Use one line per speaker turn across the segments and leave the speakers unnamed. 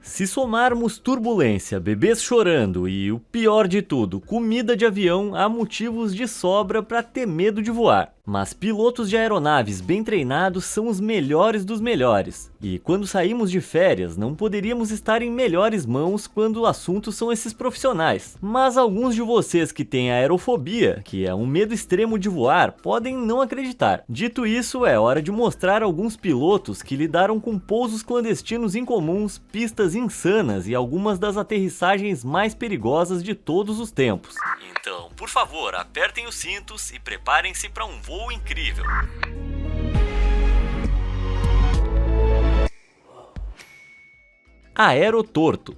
Se somarmos turbulência, bebês chorando e, o pior de tudo, comida de avião, há motivos de sobra para ter medo de voar. Mas pilotos de aeronaves bem treinados são os melhores dos melhores. E quando saímos de férias, não poderíamos estar em melhores mãos quando o assunto são esses profissionais. Mas alguns de vocês que têm aerofobia, que é um medo extremo de voar, podem não acreditar. Dito isso, é hora de mostrar alguns pilotos que lidaram com pousos clandestinos incomuns, pistas insanas e algumas das aterrissagens mais perigosas de todos os tempos. Então, por favor, apertem os cintos e preparem-se para um voo incrível. Aerotorto.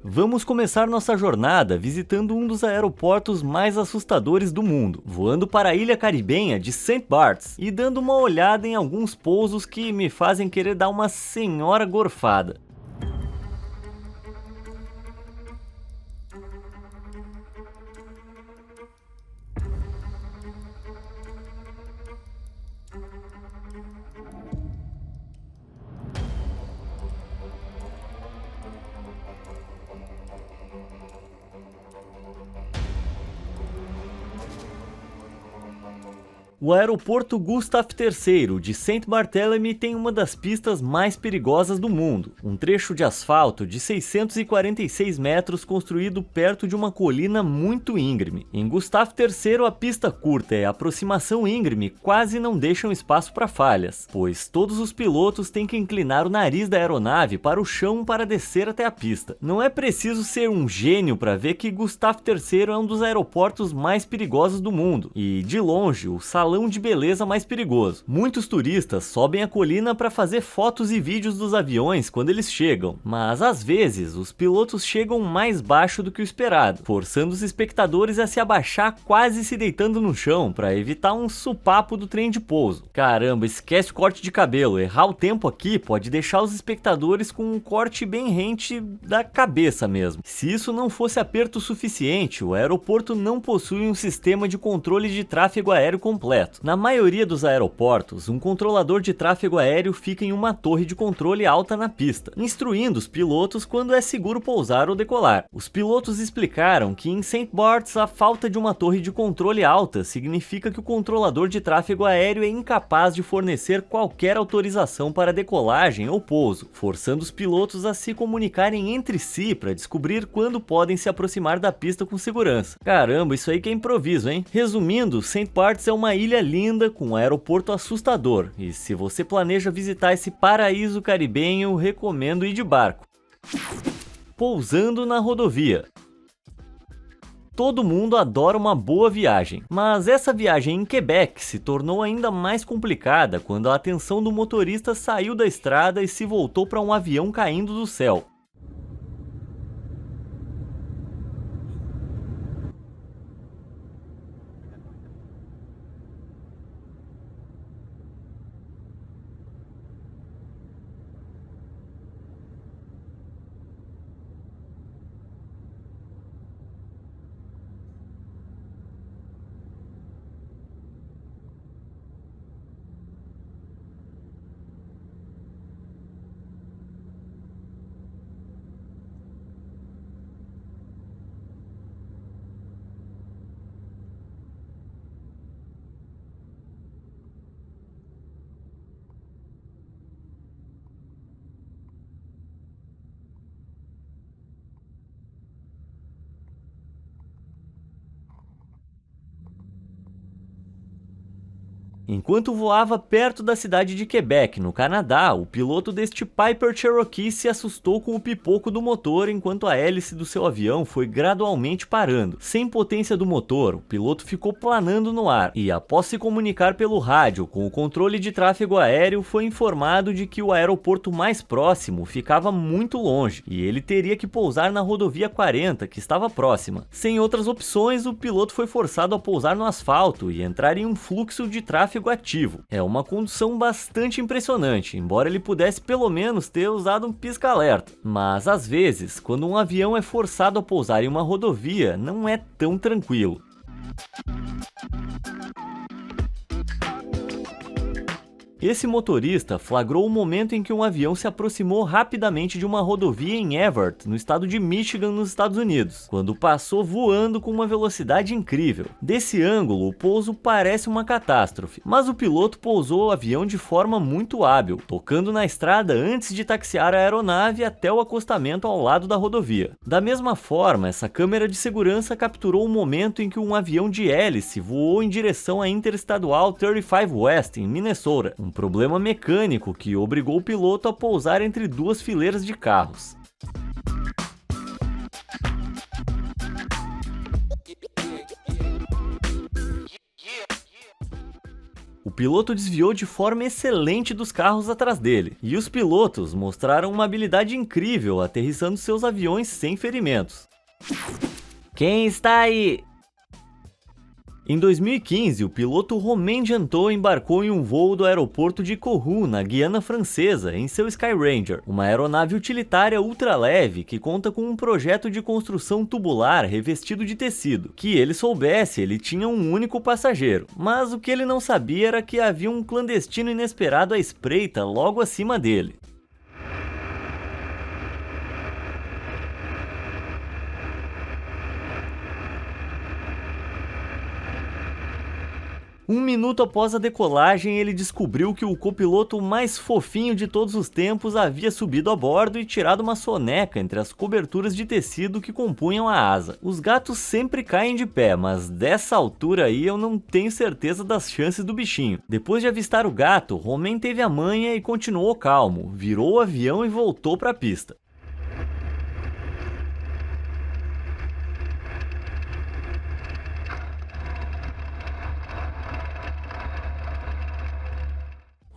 Vamos começar nossa jornada visitando um dos aeroportos mais assustadores do mundo, voando para a ilha caribenha de St. Barts e dando uma olhada em alguns pousos que me fazem querer dar uma senhora gorfada. O aeroporto Gustave III de Saint-Barthélemy tem uma das pistas mais perigosas do mundo, um trecho de asfalto de 646 metros construído perto de uma colina muito íngreme. Em Gustave III, a pista curta e a aproximação íngreme quase não deixam espaço para falhas, pois todos os pilotos têm que inclinar o nariz da aeronave para o chão para descer até a pista. Não é preciso ser um gênio para ver que Gustave III é um dos aeroportos mais perigosos do mundo, e de longe o salão de beleza mais perigoso. Muitos turistas sobem a colina para fazer fotos e vídeos dos aviões quando eles chegam, mas às vezes os pilotos chegam mais baixo do que o esperado, forçando os espectadores a se abaixar quase se deitando no chão para evitar um supapo do trem de pouso. Caramba, esquece o corte de cabelo, errar o tempo aqui pode deixar os espectadores com um corte bem rente da cabeça mesmo. Se isso não fosse aperto suficiente, o aeroporto não possui um sistema de controle de tráfego aéreo completo. Na maioria dos aeroportos, um controlador de tráfego aéreo fica em uma torre de controle alta na pista, instruindo os pilotos quando é seguro pousar ou decolar. Os pilotos explicaram que em St. Barts a falta de uma torre de controle alta significa que o controlador de tráfego aéreo é incapaz de fornecer qualquer autorização para decolagem ou pouso, forçando os pilotos a se comunicarem entre si para descobrir quando podem se aproximar da pista com segurança. Caramba, isso aí que é improviso, hein? Resumindo, St. Barts é uma ilha linda com um aeroporto assustador, e se você planeja visitar esse paraíso caribenho, recomendo ir de barco. Pousando na rodovia. Todo mundo adora uma boa viagem, mas essa viagem em Quebec se tornou ainda mais complicada quando a atenção do motorista saiu da estrada e se voltou para um avião caindo do céu. Enquanto voava perto da cidade de Quebec, no Canadá, o piloto deste Piper Cherokee se assustou com o pipoco do motor enquanto a hélice do seu avião foi gradualmente parando. Sem potência do motor, o piloto ficou planando no ar e, após se comunicar pelo rádio com o controle de tráfego aéreo, foi informado de que o aeroporto mais próximo ficava muito longe e ele teria que pousar na rodovia 40, que estava próxima. Sem outras opções, o piloto foi forçado a pousar no asfalto e entrar em um fluxo de tráfego ativo. É uma condução bastante impressionante, embora ele pudesse pelo menos ter usado um pisca-alerta. Mas às vezes, quando um avião é forçado a pousar em uma rodovia, não é tão tranquilo. Esse motorista flagrou o momento em que um avião se aproximou rapidamente de uma rodovia em Everett, no estado de Michigan, nos Estados Unidos, quando passou voando com uma velocidade incrível. Desse ângulo, o pouso parece uma catástrofe, mas o piloto pousou o avião de forma muito hábil, tocando na estrada antes de taxiar a aeronave até o acostamento ao lado da rodovia. Da mesma forma, essa câmera de segurança capturou o momento em que um avião de hélice voou em direção à Interestadual 35 West, em Minnesota, um problema mecânico que obrigou o piloto a pousar entre duas fileiras de carros. O piloto desviou de forma excelente dos carros atrás dele, e os pilotos mostraram uma habilidade incrível aterrissando seus aviões sem ferimentos. Quem está aí? Em 2015, o piloto Romain Jantot embarcou em um voo do aeroporto de Kourou, na Guiana Francesa, em seu Skyranger, uma aeronave utilitária ultraleve que conta com um projeto de construção tubular revestido de tecido. Que ele soubesse, ele tinha um único passageiro, mas o que ele não sabia era que havia um clandestino inesperado à espreita logo acima dele. Um minuto após a decolagem, ele descobriu que o copiloto mais fofinho de todos os tempos havia subido a bordo e tirado uma soneca entre as coberturas de tecido que compunham a asa. Os gatos sempre caem de pé, mas dessa altura aí eu não tenho certeza das chances do bichinho. Depois de avistar o gato, Romain teve a manha e continuou calmo, virou o avião e voltou para a pista.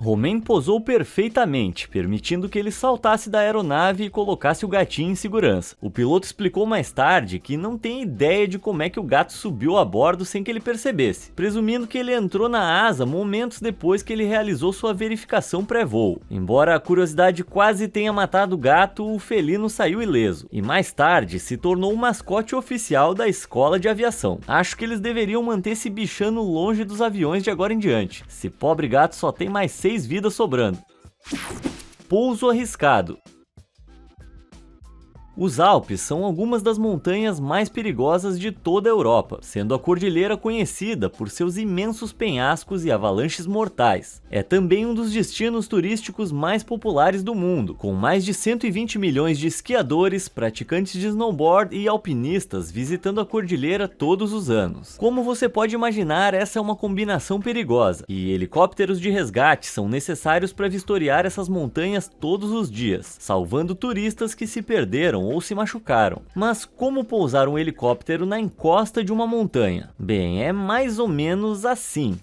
Romain posou perfeitamente, permitindo que ele saltasse da aeronave e colocasse o gatinho em segurança. O piloto explicou mais tarde que não tem ideia de como é que o gato subiu a bordo sem que ele percebesse, presumindo que ele entrou na asa momentos depois que ele realizou sua verificação pré-voo. Embora a curiosidade quase tenha matado o gato, o felino saiu ileso, e mais tarde se tornou o mascote oficial da escola de aviação. Acho que eles deveriam manter esse bichano longe dos aviões de agora em diante. Esse pobre gato só tem mais 6 vidas sobrando. Pouso arriscado. Os Alpes são algumas das montanhas mais perigosas de toda a Europa, sendo a cordilheira conhecida por seus imensos penhascos e avalanches mortais. É também um dos destinos turísticos mais populares do mundo, com mais de 120 milhões de esquiadores, praticantes de snowboard e alpinistas visitando a cordilheira todos os anos. Como você pode imaginar, essa é uma combinação perigosa, e helicópteros de resgate são necessários para vistoriar essas montanhas todos os dias, salvando turistas que se perderam ou se machucaram. Mas como pousar um helicóptero na encosta de uma montanha? Bem, é mais ou menos assim.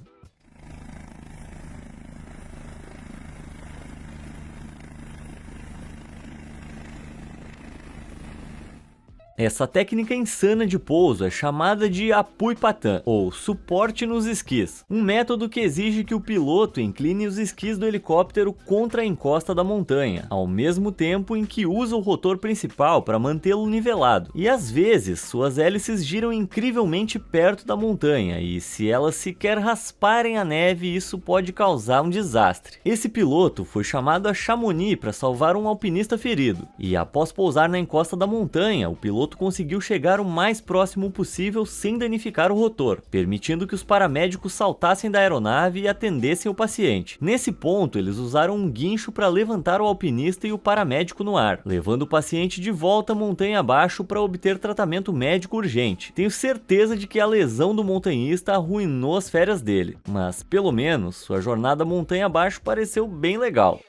Essa técnica insana de pouso é chamada de appui patin, ou suporte nos esquis, um método que exige que o piloto incline os esquis do helicóptero contra a encosta da montanha, ao mesmo tempo em que usa o rotor principal para mantê-lo nivelado. E às vezes, suas hélices giram incrivelmente perto da montanha, e se elas sequer rasparem a neve, isso pode causar um desastre. Esse piloto foi chamado a Chamonix para salvar um alpinista ferido, e após pousar na encosta da montanha, o piloto conseguiu chegar o mais próximo possível sem danificar o rotor, permitindo que os paramédicos saltassem da aeronave e atendessem o paciente. Nesse ponto, eles usaram um guincho para levantar o alpinista e o paramédico no ar, levando o paciente de volta montanha abaixo para obter tratamento médico urgente. Tenho certeza de que a lesão do montanhista arruinou as férias dele, mas pelo menos sua jornada montanha abaixo pareceu bem legal.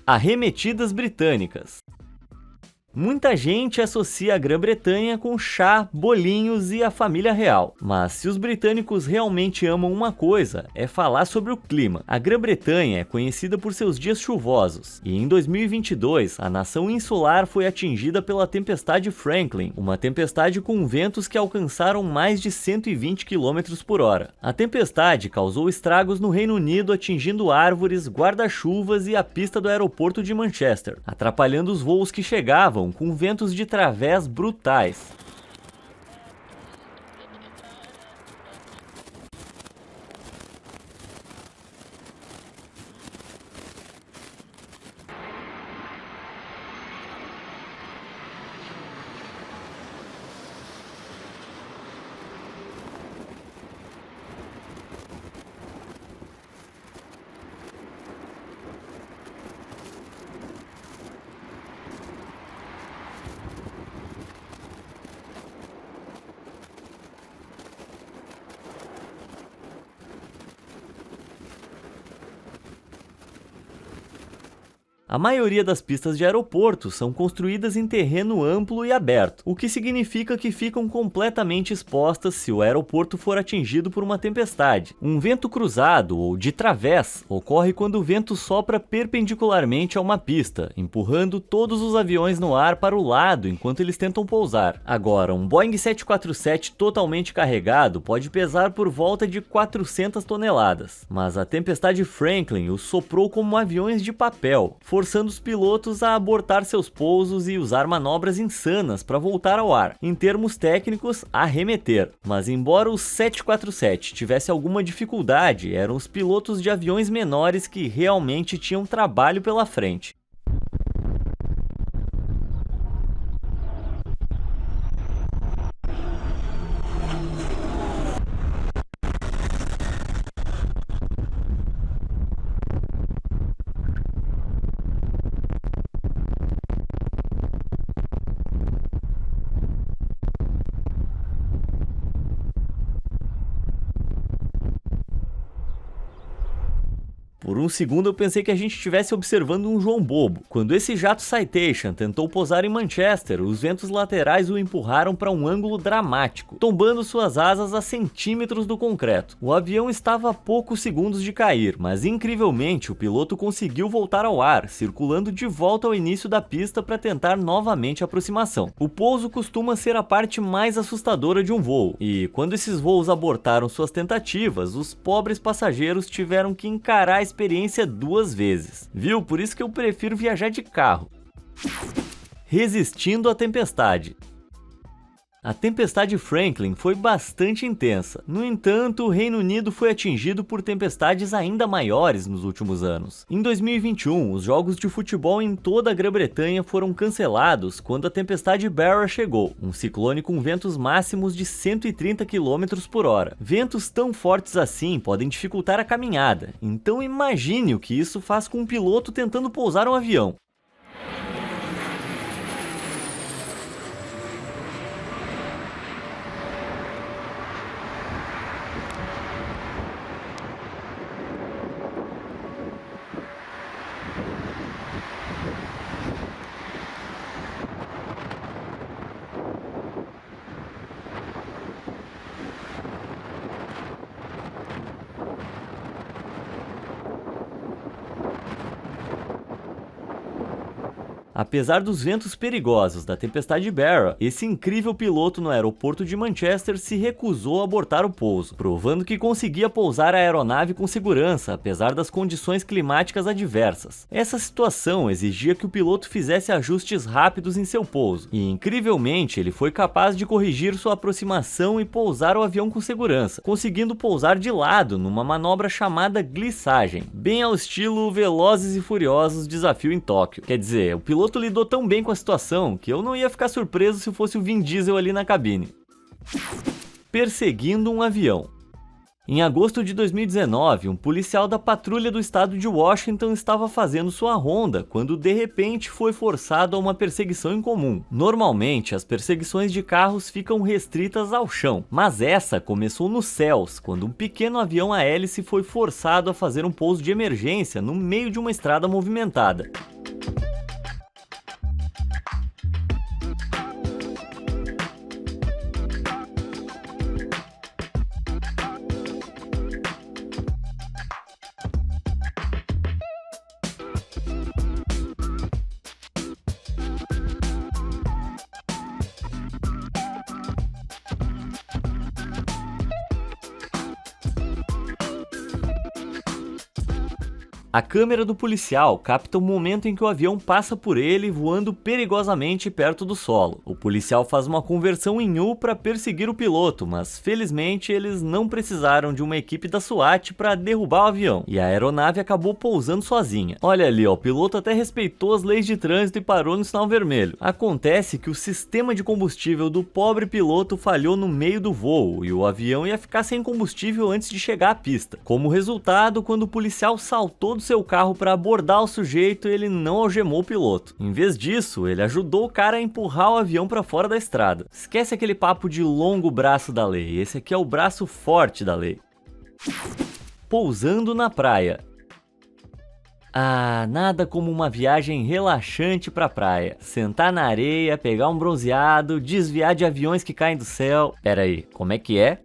Arremetidas britânicas. Muita gente associa a Grã-Bretanha com chá, bolinhos e a família real. Mas se os britânicos realmente amam uma coisa, é falar sobre o clima. A Grã-Bretanha é conhecida por seus dias chuvosos, e em 2022 a nação insular foi atingida pela tempestade Franklin, uma tempestade com ventos que alcançaram mais de 120 km por hora. A tempestade causou estragos no Reino Unido, atingindo árvores, guarda-chuvas e a pista do aeroporto de Manchester, atrapalhando os voos que chegavam com ventos de través brutais. A maioria das pistas de aeroporto são construídas em terreno amplo e aberto, o que significa que ficam completamente expostas se o aeroporto for atingido por uma tempestade. Um vento cruzado ou de través ocorre quando o vento sopra perpendicularmente a uma pista, empurrando todos os aviões no ar para o lado enquanto eles tentam pousar. Agora, um Boeing 747 totalmente carregado pode pesar por volta de 400 toneladas, mas a tempestade Franklin os soprou como aviões de papel, forçando os pilotos a abortar seus pousos e usar manobras insanas para voltar ao ar. Em termos técnicos, arremeter. Mas embora o 747 tivesse alguma dificuldade, eram os pilotos de aviões menores que realmente tinham trabalho pela frente. Por um segundo eu pensei que a gente estivesse observando um João Bobo. Quando esse jato Citation tentou pousar em Manchester, os ventos laterais o empurraram para um ângulo dramático, tombando suas asas a centímetros do concreto. O avião estava a poucos segundos de cair, mas incrivelmente o piloto conseguiu voltar ao ar, circulando de volta ao início da pista para tentar novamente a aproximação. O pouso costuma ser a parte mais assustadora de um voo, e quando esses voos abortaram suas tentativas, os pobres passageiros tiveram que encarar a experiência duas vezes. Viu? Por isso que eu prefiro viajar de carro. Resistindo à tempestade. A tempestade Franklin foi bastante intensa. No entanto, o Reino Unido foi atingido por tempestades ainda maiores nos últimos anos. Em 2021, os jogos de futebol em toda a Grã-Bretanha foram cancelados quando a tempestade Beryl chegou, um ciclone com ventos máximos de 130 km por hora. Ventos tão fortes assim podem dificultar a caminhada, então imagine o que isso faz com um piloto tentando pousar um avião. Apesar dos ventos perigosos da tempestade Beryl, esse incrível piloto no aeroporto de Manchester se recusou a abortar o pouso, provando que conseguia pousar a aeronave com segurança, apesar das condições climáticas adversas. Essa situação exigia que o piloto fizesse ajustes rápidos em seu pouso, e incrivelmente ele foi capaz de corrigir sua aproximação e pousar o avião com segurança, conseguindo pousar de lado numa manobra chamada glissagem, bem ao estilo Velozes e Furiosos Desafio em Tóquio. Quer dizer, o piloto lidou tão bem com a situação que eu não ia ficar surpreso se fosse o Vin Diesel ali na cabine. Perseguindo um avião. Em agosto de 2019, um policial da patrulha do estado de Washington estava fazendo sua ronda quando de repente foi forçado a uma perseguição em comum. Normalmente, as perseguições de carros ficam restritas ao chão, mas essa começou nos céus, quando um pequeno avião a hélice foi forçado a fazer um pouso de emergência no meio de uma estrada movimentada. A câmera do policial capta o momento em que o avião passa por ele voando perigosamente perto do solo. O policial faz uma conversão em U para perseguir o piloto, mas felizmente eles não precisaram de uma equipe da SWAT para derrubar o avião, e a aeronave acabou pousando sozinha. Olha ali, ó, o piloto até respeitou as leis de trânsito e parou no sinal vermelho. Acontece que o sistema de combustível do pobre piloto falhou no meio do voo, e o avião ia ficar sem combustível antes de chegar à pista. Como resultado, quando o policial saltou do seu carro para abordar o sujeito, ele não algemou o piloto. Em vez disso, ele ajudou o cara a empurrar o avião para fora da estrada. Esquece aquele papo de longo braço da lei, esse aqui é o braço forte da lei. Pousando na praia. Ah, nada como uma viagem relaxante pra praia. Sentar na areia, pegar um bronzeado, desviar de aviões que caem do céu. Pera aí, como é que é?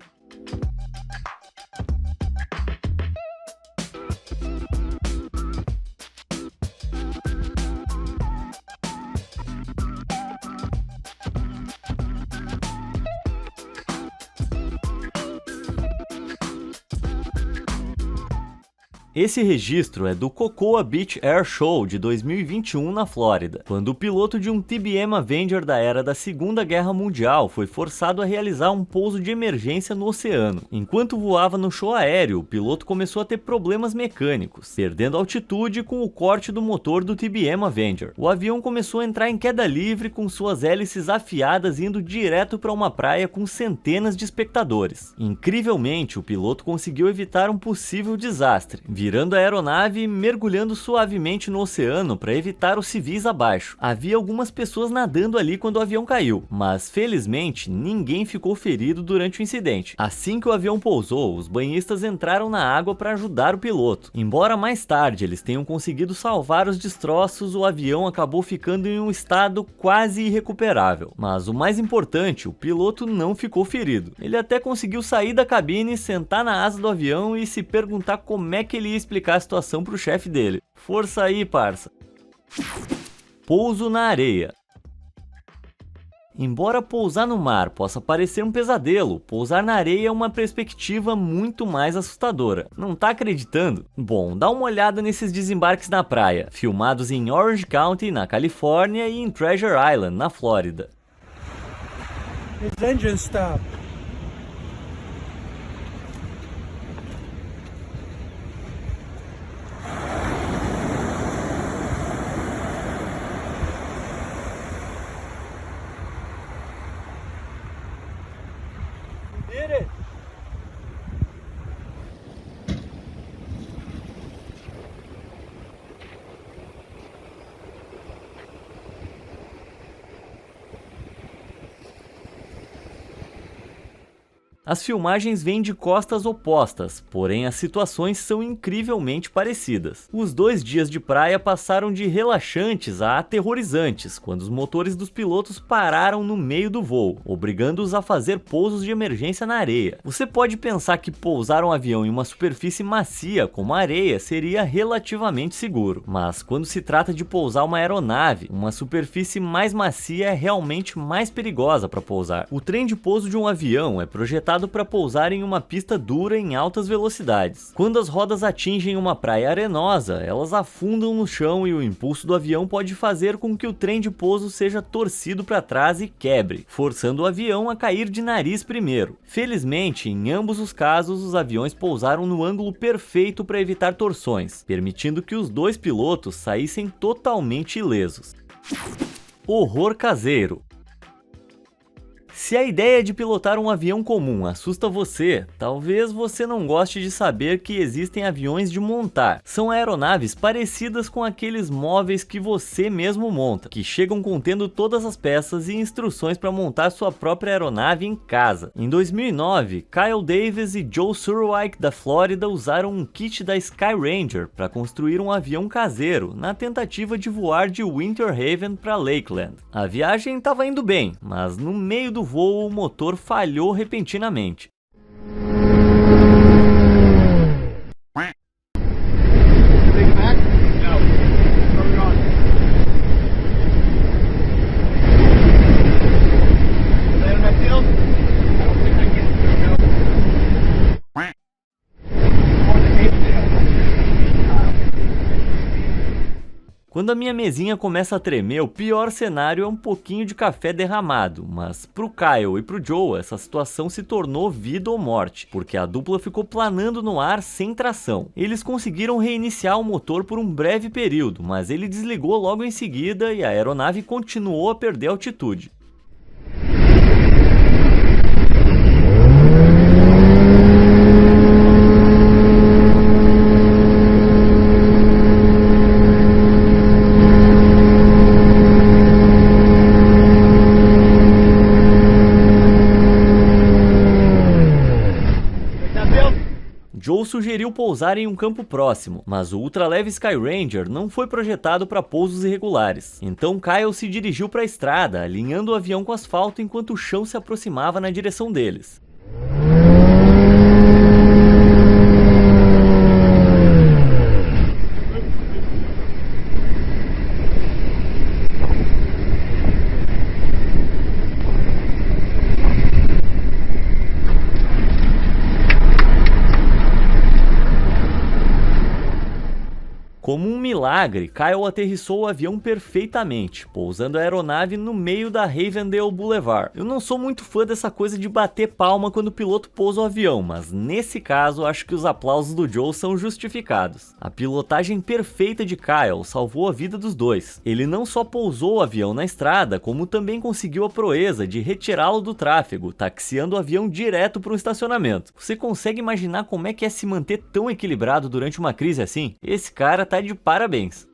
Esse registro é do Cocoa Beach Air Show de 2021 na Flórida, quando o piloto de um TBM Avenger da era da Segunda Guerra Mundial foi forçado a realizar um pouso de emergência no oceano. Enquanto voava no show aéreo, o piloto começou a ter problemas mecânicos, perdendo altitude com o corte do motor do TBM Avenger. O avião começou a entrar em queda livre com suas hélices afiadas indo direto para uma praia com centenas de espectadores. Incrivelmente, o piloto conseguiu evitar um possível desastre, virando a aeronave e mergulhando suavemente no oceano para evitar os civis abaixo. Havia algumas pessoas nadando ali quando o avião caiu, mas felizmente ninguém ficou ferido durante o incidente. Assim que o avião pousou, os banhistas entraram na água para ajudar o piloto. Embora mais tarde eles tenham conseguido salvar os destroços, o avião acabou ficando em um estado quase irrecuperável. Mas o mais importante, o piloto não ficou ferido. Ele até conseguiu sair da cabine, sentar na asa do avião e se perguntar como é que ele ia explicar a situação pro chefe dele. Força aí, parça. Pouso na areia. Embora pousar no mar possa parecer um pesadelo, pousar na areia é uma perspectiva muito mais assustadora. Não tá acreditando? Bom, dá uma olhada nesses desembarques na praia, filmados em Orange County, na Califórnia, e em Treasure Island, na Flórida.
His engine stopped. Did it?
As filmagens vêm de costas opostas, porém as situações são incrivelmente parecidas. Os 2 dias de praia passaram de relaxantes a aterrorizantes, quando os motores dos pilotos pararam no meio do voo, obrigando-os a fazer pousos de emergência na areia. Você pode pensar que pousar um avião em uma superfície macia como a areia seria relativamente seguro, mas quando se trata de pousar uma aeronave, uma superfície mais macia é realmente mais perigosa para pousar. O trem de pouso de um avião é projetado para pousar em uma pista dura em altas velocidades. Quando as rodas atingem uma praia arenosa, elas afundam no chão e o impulso do avião pode fazer com que o trem de pouso seja torcido para trás e quebre, forçando o avião a cair de nariz primeiro. Felizmente, em ambos os casos, os aviões pousaram no ângulo perfeito para evitar torções, permitindo que os 2 pilotos saíssem totalmente ilesos. Horror caseiro. Se a ideia de pilotar um avião comum assusta você, talvez você não goste de saber que existem aviões de montar. São aeronaves parecidas com aqueles móveis que você mesmo monta, que chegam contendo todas as peças e instruções para montar sua própria aeronave em casa. Em 2009, Kyle Davis e Joe Surwijk da Flórida usaram um kit da Sky Ranger para construir um avião caseiro, na tentativa de voar de Winter Haven para Lakeland. A viagem estava indo bem, mas no meio do voo o motor falhou repentinamente. Quando a minha mesinha começa a tremer, o pior cenário é um pouquinho de café derramado, mas pro Kyle e pro Joe essa situação se tornou vida ou morte, porque a dupla ficou planando no ar sem tração. Eles conseguiram reiniciar o motor por um breve período, mas ele desligou logo em seguida e a aeronave continuou a perder altitude. Joe sugeriu pousar em um campo próximo, mas o ultraleve Skyranger não foi projetado para pousos irregulares. Então Kyle se dirigiu para a estrada, alinhando o avião com o asfalto enquanto o chão se aproximava na direção deles. Como um milagre, Kyle aterrissou o avião perfeitamente, pousando a aeronave no meio da Havendale Boulevard. Eu não sou muito fã dessa coisa de bater palma quando o piloto pousa o avião, mas nesse caso acho que os aplausos do Joe são justificados. A pilotagem perfeita de Kyle salvou a vida dos dois. Ele não só pousou o avião na estrada, como também conseguiu a proeza de retirá-lo do tráfego, taxiando o avião direto para um estacionamento. Você consegue imaginar como é que é se manter tão equilibrado durante uma crise assim? Esse cara tá de parabéns.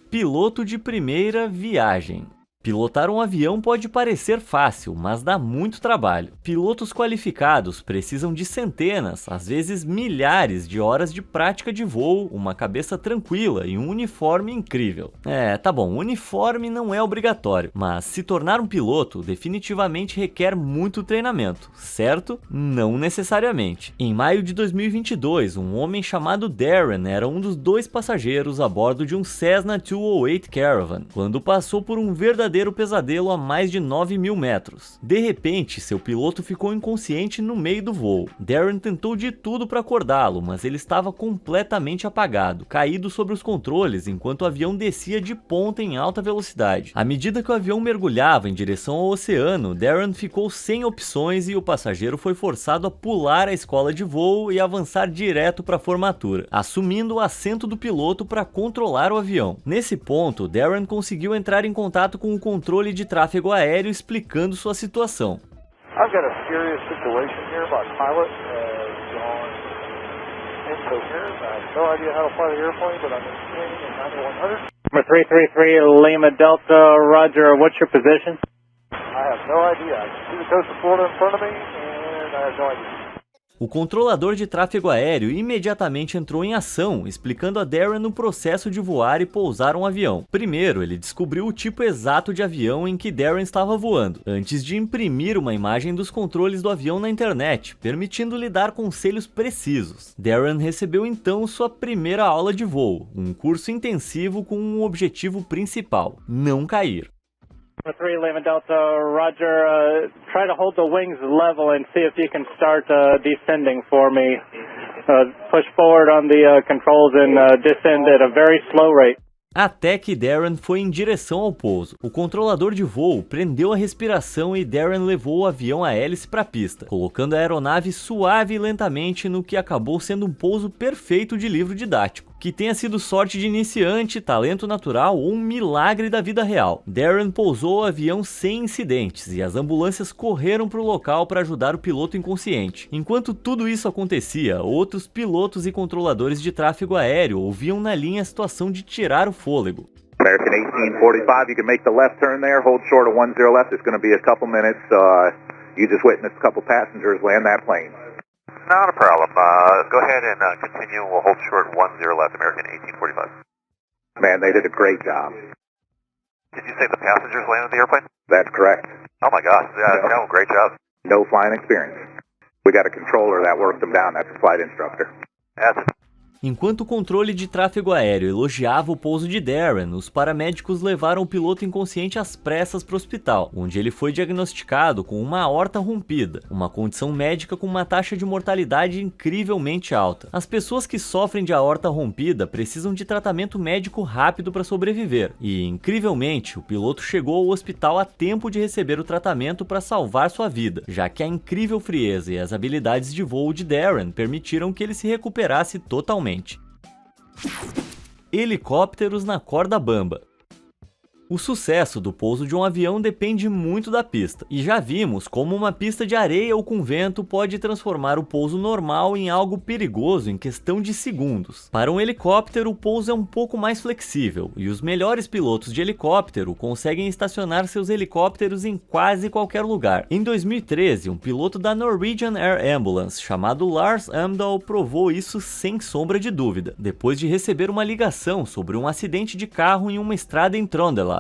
Piloto de primeira viagem. Pilotar um avião pode parecer fácil, mas dá muito trabalho. Pilotos qualificados precisam de centenas, às vezes milhares de horas de prática de voo, uma cabeça tranquila e um uniforme incrível. Tá bom, o uniforme não é obrigatório, mas se tornar um piloto definitivamente requer muito treinamento, certo? Não necessariamente. Em maio de 2022, um homem chamado Darren era um dos 2 passageiros a bordo de um Cessna 208 Caravan, quando passou por um verdadeiro pesadelo a mais de 9.000 metros. De repente, seu piloto ficou inconsciente no meio do voo. Darren tentou de tudo para acordá-lo, mas ele estava completamente apagado, caído sobre os controles enquanto o avião descia de ponta em alta velocidade. À medida que o avião mergulhava em direção ao oceano, Darren ficou sem opções e o passageiro foi forçado a pular a escola de voo e avançar direto para a formatura, assumindo o assento do piloto para controlar o avião. Nesse ponto, Darren conseguiu entrar em contato com o controle de tráfego aéreo explicando sua situação.
I've got a serious situation here. My pilot has gone incoherent. I have no idea how to fly the airplane, but I'm maintaining in 9100.
Number 333 Lima Delta, Roger. What's your position?
I have no idea. I can see the coast of Florida in front of me, and I have no idea.
O controlador de tráfego aéreo imediatamente entrou em ação, explicando a Darren o processo de voar e pousar um avião. Primeiro, ele descobriu o tipo exato de avião em que Darren estava voando, antes de imprimir uma imagem dos controles do avião na internet, permitindo-lhe dar conselhos precisos. Darren recebeu então sua primeira aula de voo, um curso intensivo com um objetivo principal: não cair.
3 Lima Delta, Roger. Try to hold the wings level and see if you can start descending for me. Push forward on the controls and descend at a very slow rate.
Até que Darren foi em direção ao pouso. O controlador de voo prendeu a respiração e Darren levou o avião a hélice para a pista, colocando a aeronave suave e lentamente no que acabou sendo um pouso perfeito de livro didático. Que tenha sido sorte de iniciante, talento natural ou um milagre da vida real, Darren pousou o avião sem incidentes e as ambulâncias correram para o local para ajudar o piloto inconsciente. Enquanto tudo isso acontecia, outros pilotos e controladores de tráfego aéreo ouviam na linha a situação de tirar o fôlego.
American 1845, you can make the left turn there, hold short of 10 left, it's going to be a couple minutes, you just witnessed a couple passengers land that plane.
Not a problem. Go ahead and continue. We'll hold short 10 left, American 1845.
Man, they did a great job.
Did you say the passengers landed the airplane?
That's correct.
Oh my gosh, no, great job.
No flying experience. We got a controller that worked them down, that's a flight instructor.
That's it.
Enquanto o controle de tráfego aéreo elogiava o pouso de Darren, os paramédicos levaram o piloto inconsciente às pressas para o hospital, onde ele foi diagnosticado com uma aorta rompida, uma condição médica com uma taxa de mortalidade incrivelmente alta. As pessoas que sofrem de aorta rompida precisam de tratamento médico rápido para sobreviver, e, incrivelmente, o piloto chegou ao hospital a tempo de receber o tratamento para salvar sua vida, já que a incrível frieza e as habilidades de voo de Darren permitiram que ele se recuperasse totalmente. Helicópteros na corda bamba. O sucesso do pouso de um avião depende muito da pista, e já vimos como uma pista de areia ou com vento pode transformar o pouso normal em algo perigoso em questão de segundos. Para um helicóptero, o pouso é um pouco mais flexível, e os melhores pilotos de helicóptero conseguem estacionar seus helicópteros em quase qualquer lugar. Em 2013, um piloto da Norwegian Air Ambulance chamado Lars Amdahl provou isso sem sombra de dúvida, depois de receber uma ligação sobre um acidente de carro em uma estrada em Trøndelag.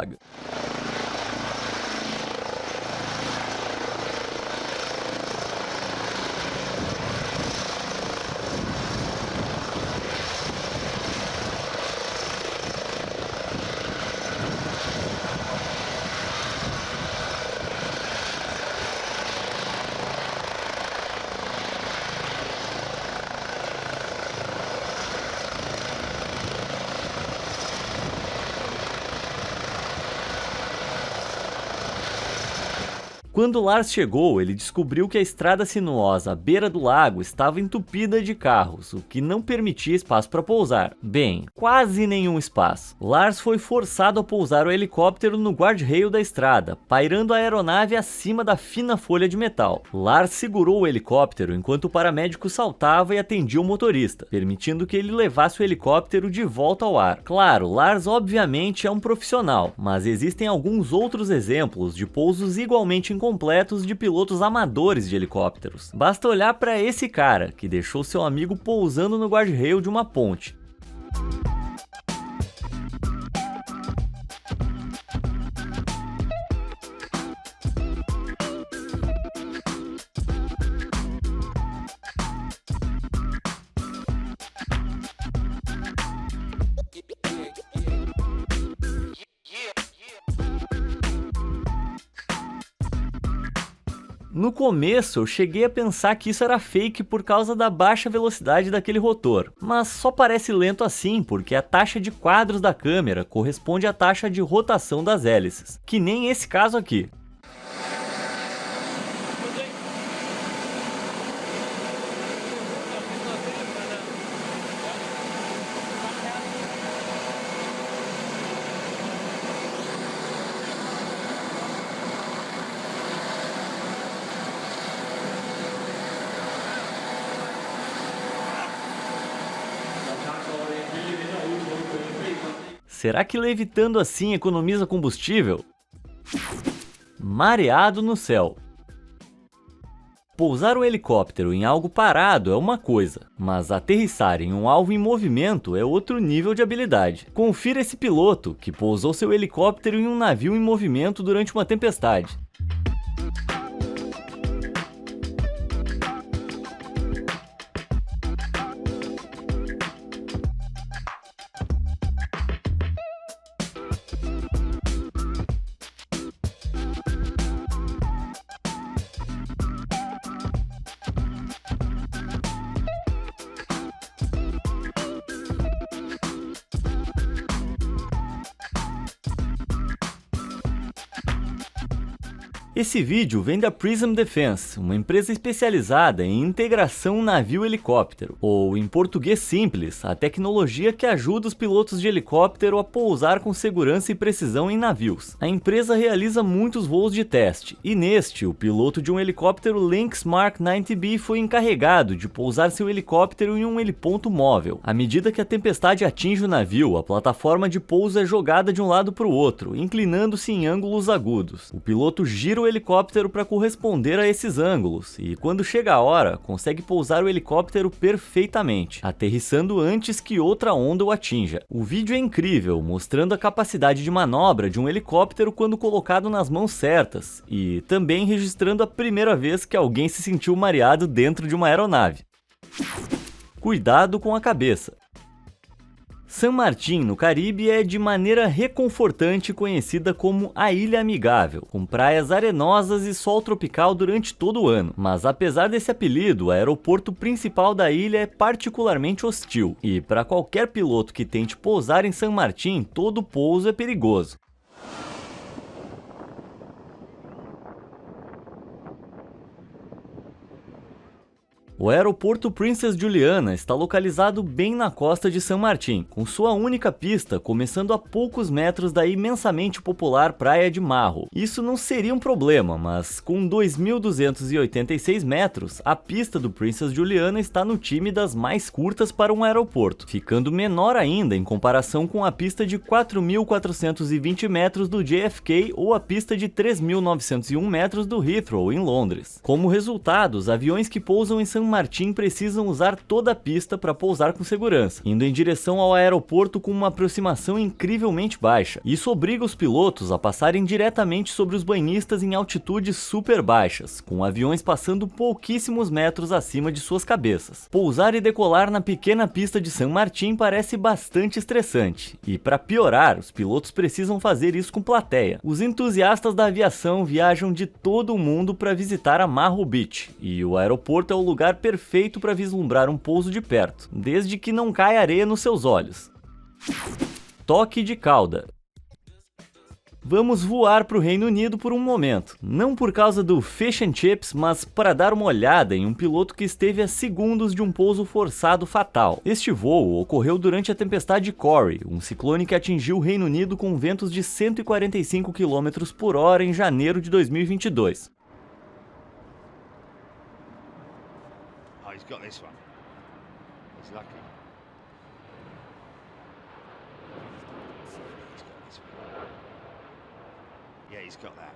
Quando Lars chegou, ele descobriu que a estrada sinuosa à beira do lago estava entupida de carros, o que não permitia espaço para pousar. Bem, quase nenhum espaço. Lars foi forçado a pousar o helicóptero no guardrail da estrada, pairando a aeronave acima da fina folha de metal. Lars segurou o helicóptero enquanto o paramédico saltava e atendia o motorista, permitindo que ele levasse o helicóptero de volta ao ar. Claro, Lars obviamente é um profissional, mas existem alguns outros exemplos de pousos igualmente incompletos de pilotos amadores de helicópteros. Basta olhar para esse cara, que deixou seu amigo pousando no guardrail de uma ponte. No começo eu cheguei a pensar que isso era fake por causa da baixa velocidade daquele rotor, mas só parece lento assim porque a taxa de quadros da câmera corresponde à taxa de rotação das hélices, que nem esse caso aqui. Será que levitando assim economiza combustível? Mareado no céu. Pousar um helicóptero em algo parado é uma coisa, mas aterrissar em um alvo em movimento é outro nível de habilidade. Confira esse piloto que pousou seu helicóptero em um navio em movimento durante uma tempestade. Esse vídeo vem da Prism Defense, uma empresa especializada em integração navio-helicóptero, ou em português simples, a tecnologia que ajuda os pilotos de helicóptero a pousar com segurança e precisão em navios. A empresa realiza muitos voos de teste, e neste, o piloto de um helicóptero Lynx Mark 90B foi encarregado de pousar seu helicóptero em um heliponto móvel. À medida que a tempestade atinge o navio, a plataforma de pouso é jogada de um lado para o outro, inclinando-se em ângulos agudos. O piloto gira o helicóptero para corresponder a esses ângulos e, quando chega a hora, consegue pousar o helicóptero perfeitamente, aterrissando antes que outra onda o atinja. O vídeo é incrível, mostrando a capacidade de manobra de um helicóptero quando colocado nas mãos certas e também registrando a primeira vez que alguém se sentiu mareado dentro de uma aeronave. Cuidado com a cabeça. San Martín, no Caribe, é de maneira reconfortante conhecida como a Ilha Amigável, com praias arenosas e sol tropical durante todo o ano. Mas apesar desse apelido, o aeroporto principal da ilha é particularmente hostil, e para qualquer piloto que tente pousar em San Martín, todo pouso é perigoso. O aeroporto Princess Juliana está localizado bem na costa de San Martín, com sua única pista começando a poucos metros da imensamente popular Praia de Marro. Isso não seria um problema, mas com 2.286 metros, a pista do Princess Juliana está no time das mais curtas para um aeroporto, ficando menor ainda em comparação com a pista de 4.420 metros do JFK ou a pista de 3.901 metros do Heathrow, em Londres. Como resultado, os aviões que pousam em San Martín precisam usar toda a pista para pousar com segurança, indo em direção ao aeroporto com uma aproximação incrivelmente baixa. Isso obriga os pilotos a passarem diretamente sobre os banhistas em altitudes super baixas, com aviões passando pouquíssimos metros acima de suas cabeças. Pousar e decolar na pequena pista de San Martín parece bastante estressante, e para piorar, os pilotos precisam fazer isso com plateia. Os entusiastas da aviação viajam de todo o mundo para visitar a Marro Beach, e o aeroporto é o lugar perfeito para vislumbrar um pouso de perto, desde que não caia areia nos seus olhos. Toque de cauda. Vamos voar para o Reino Unido por um momento, não por causa do fish and chips, mas para dar uma olhada em um piloto que esteve a segundos de um pouso forçado fatal. Este voo ocorreu durante a tempestade Corey, um ciclone que atingiu o Reino Unido com ventos de 145 km/h em janeiro de 2022.
He's got this one. He's lucky. He's got this one. Yeah, he's got that.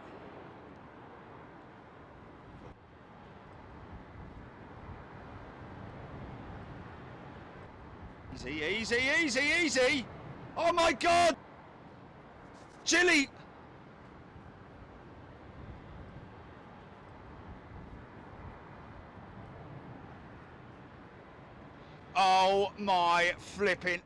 Easy, easy, easy, easy! Oh my God! Chili! Oh my flipping.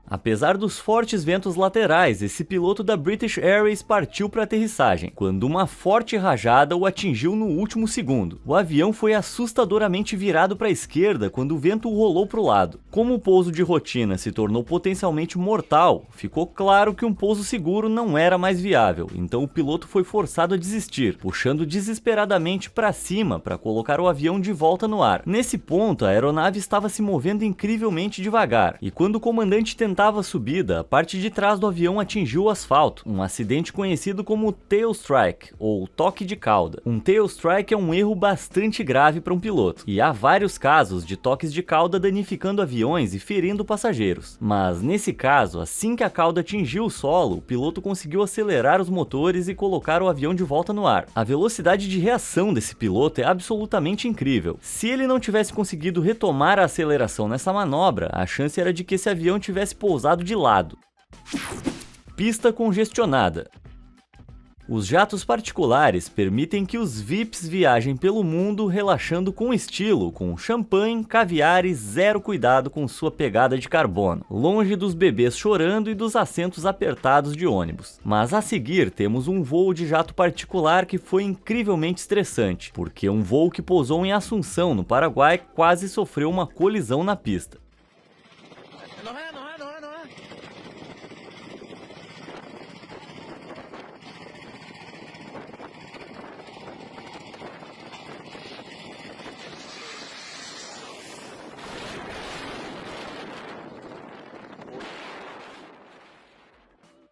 Apesar dos fortes ventos laterais, esse piloto da British Airways partiu para aterrissagem, quando uma forte rajada o atingiu no último segundo. O avião foi assustadoramente virado para a esquerda quando o vento o rolou para o lado. Como o pouso de rotina se tornou potencialmente mortal, ficou claro que um pouso seguro não era mais viável, então o piloto foi forçado a desistir, puxando desesperadamente para cima para colocar o avião de volta no ar. Nesse ponto, a aeronave estava se movendo incrivelmente devagar, e quando o comandante tentava a subida, a parte de trás do avião atingiu o asfalto, um acidente conhecido como tail strike, ou toque de cauda. Um tail strike é um erro bastante grave para um piloto, e há vários casos de toques de cauda danificando aviões e ferindo passageiros. Mas nesse caso, assim que a cauda atingiu o solo, o piloto conseguiu acelerar os motores e colocar o avião de volta no ar. A velocidade de reação desse piloto é absolutamente incrível. Se ele não tivesse conseguido retomar a aceleração nessa manobra, a chance era de que esse avião tivesse pousado de lado. Pista congestionada. Os jatos particulares permitem que os VIPs viajem pelo mundo relaxando com estilo, com champanhe, caviar e zero cuidado com sua pegada de carbono, longe dos bebês chorando e dos assentos apertados de ônibus. Mas a seguir temos um voo de jato particular que foi incrivelmente estressante, porque um voo que pousou em Assunção, no Paraguai, quase sofreu uma colisão na pista.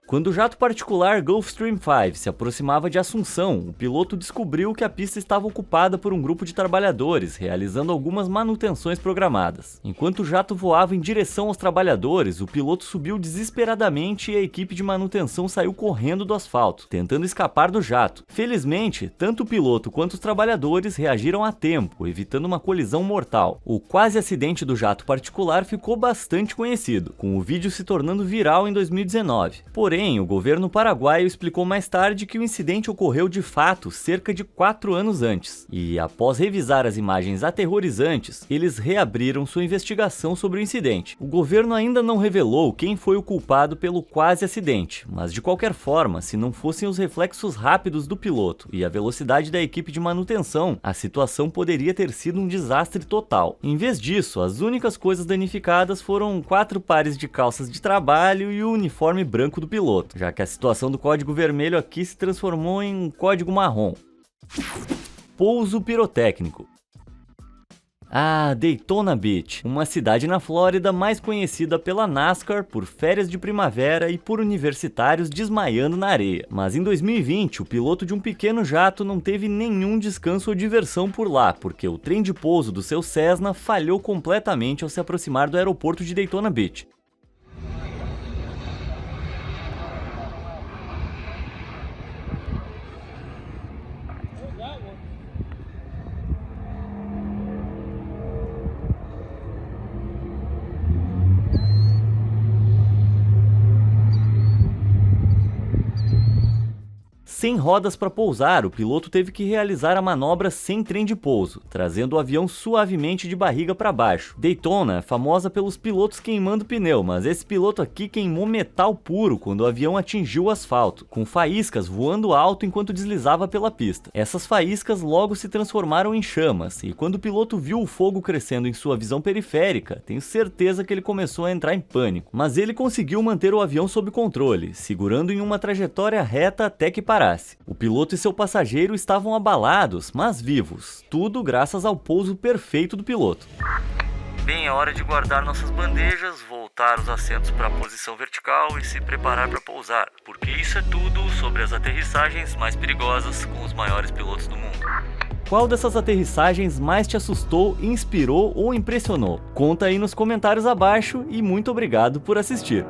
Quando o jato particular Gulfstream 5 se aproximava de Assunção, o piloto descobriu que a pista estava ocupada por um grupo de trabalhadores, realizando algumas manutenções programadas. Enquanto o jato voava em direção aos trabalhadores, o piloto subiu desesperadamente e a equipe de manutenção saiu correndo do asfalto, tentando escapar do jato. Felizmente, tanto o piloto quanto os trabalhadores reagiram a tempo, evitando uma colisão mortal. O quase acidente do jato particular ficou bastante conhecido, com o vídeo se tornando viral em 2019. Porém, o governo paraguaio explicou mais tarde que o incidente ocorreu de fato cerca de 4 anos antes, e após revisar as imagens aterrorizantes, eles reabriram sua investigação sobre o incidente. O governo ainda não revelou quem foi o culpado pelo quase acidente, mas de qualquer forma, se não fossem os reflexos rápidos do piloto e a velocidade da equipe de manutenção, a situação poderia ter sido um desastre total. Em vez disso, as únicas coisas danificadas foram 4 pares de calças de trabalho e o uniforme branco do piloto, já que a situação do código vermelho aqui se transformou em um código marrom. Pouso pirotécnico. Ah, Daytona Beach, uma cidade na Flórida mais conhecida pela NASCAR, por férias de primavera e por universitários desmaiando na areia. Mas em 2020, o piloto de um pequeno jato não teve nenhum descanso ou diversão por lá, porque o trem de pouso do seu Cessna falhou completamente ao se aproximar do aeroporto de Daytona Beach. Sem rodas para pousar, o piloto teve que realizar a manobra sem trem de pouso, trazendo o avião suavemente de barriga para baixo. Daytona é famosa pelos pilotos queimando pneu, mas esse piloto aqui queimou metal puro quando o avião atingiu o asfalto, com faíscas voando alto enquanto deslizava pela pista. Essas faíscas logo se transformaram em chamas, e quando o piloto viu o fogo crescendo em sua visão periférica, tenho certeza que ele começou a entrar em pânico. Mas ele conseguiu manter o avião sob controle, segurando em uma trajetória reta até que parasse. O piloto e seu passageiro estavam abalados, mas vivos, tudo graças ao pouso perfeito do piloto. Bem, é hora de guardar nossas bandejas, voltar os assentos para a posição vertical e se preparar para pousar, porque isso é tudo sobre as aterrissagens mais perigosas com os maiores pilotos do mundo. Qual dessas aterrissagens mais te assustou, inspirou ou impressionou? Conta aí nos comentários abaixo e muito obrigado por assistir.